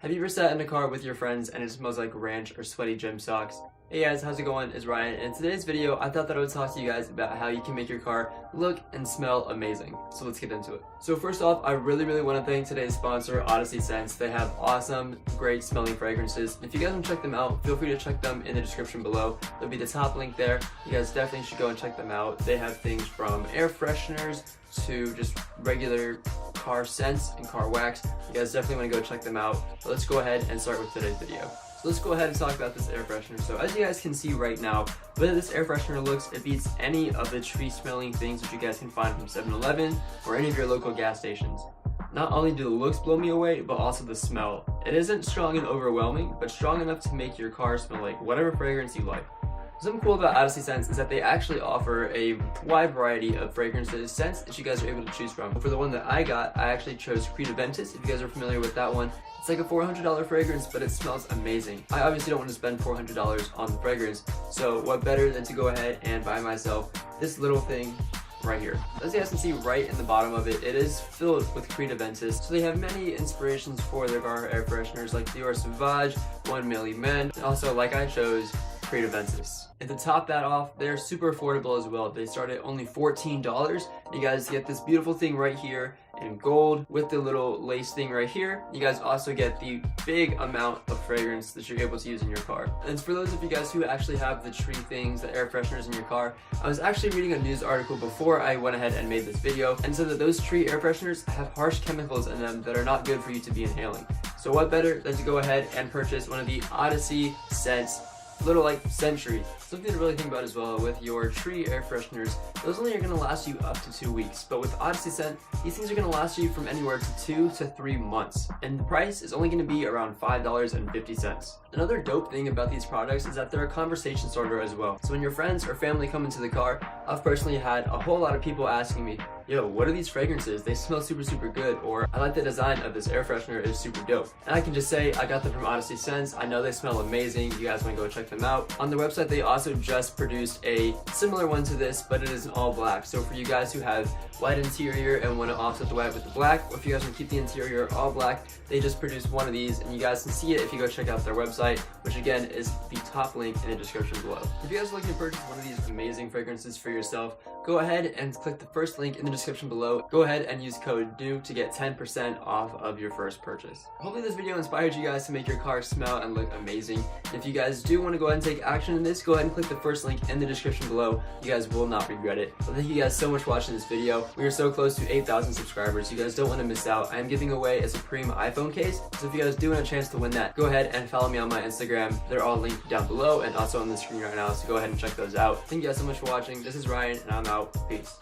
Have you ever sat in a car with your friends and it smells like ranch or sweaty gym socks? Hey guys, how's it going? It's Ryan, and in today's video, I thought that I would talk to you guys about how you can make your car look and smell amazing. So let's get into it. So first off, I really want to thank today's sponsor, Odyssey Scents. They have awesome, great smelling fragrances. If you guys want to check them out, feel free to check them in the description below. There'll be the top link there. You guys definitely should go and check them out. They have things from air fresheners to just regular car scents and car wax. You guys definitely want to go check them out. But let's go ahead and start with today's video. So let's go ahead and talk about this air freshener. So as you guys can see right now, the way this air freshener looks, it beats any of the tree smelling things that you guys can find from 7-Eleven or any of your local gas stations. Not only do the looks blow me away, but also the smell. It isn't strong and overwhelming, but strong enough to make your car smell like whatever fragrance you like. Something cool about Odyssey Scents is that they actually offer a wide variety of fragrances, scents that you guys are able to choose from. For the one that I got, I actually chose Creed Aventus. If you guys are familiar with that one, it's like a $400 fragrance, but it smells amazing. I obviously don't want to spend $400 on the fragrance, so what better than to go ahead and buy myself this little thing right here. As you guys can see right in the bottom of it, it is filled with Creed Aventus. So they have many inspirations for their car air fresheners like Dior Sauvage, 1 Milli Men, and also like I chose Creed Aventus. And to top that off, they're super affordable as well. They start at only $14. You guys get this beautiful thing right here in gold with the little lace thing right here. You guys also get the big amount of fragrance that you're able to use in your car. And for those of you guys who actually have the tree things, the air fresheners in your car, I was actually reading a news article before I went ahead and made this video, and said that those tree air fresheners have harsh chemicals in them that are not good for you to be inhaling. So what better than to go ahead and purchase one of the Odyssey Scents little like centuries. Something to really think about as well with your tree air fresheners, those only are going to last you up to 2 weeks, but with Odyssey Scent, these things are going to last you from anywhere to 2 to 3 months, and the price is only going to be around $5.50. Another dope thing about these products is that they're a conversation starter as well. So when your friends or family come into the car, I've personally had a whole lot of people asking me, yo, what are these fragrances? They smell super good, or I like the design of this air freshener, it's super dope. And I can just say, I got them from Odyssey Scents. I know they smell amazing. You guys want to go check them out. On their website, they also just produced a similar one to this, but it is in all black. So for you guys who have white interior and want to offset the white with the black, or if you guys want to keep the interior all black, they just produced one of these, and you guys can see it if you go check out their website, which again is the top link in the description below. If you guys are looking to purchase one of these amazing fragrances for yourself, go ahead and click the first link in the description below. Go ahead and use code DEW to get 10% off of your first purchase. Hopefully this video inspired you guys to make your car smell and look amazing. And if you guys do want to go ahead and take action in this, go ahead and click the first link in the description below. You guys will not regret it. But thank you guys so much for watching this video. We are so close to 8,000 subscribers. You guys don't want to miss out. I am giving away a Supreme iPhone case, so if you guys do want a chance to win that, go ahead and follow me on my Instagram. They're all linked down below and also on the screen right now, so go ahead and check those out. Thank you guys so much for watching. This is Ryan, and I'm out. Peace.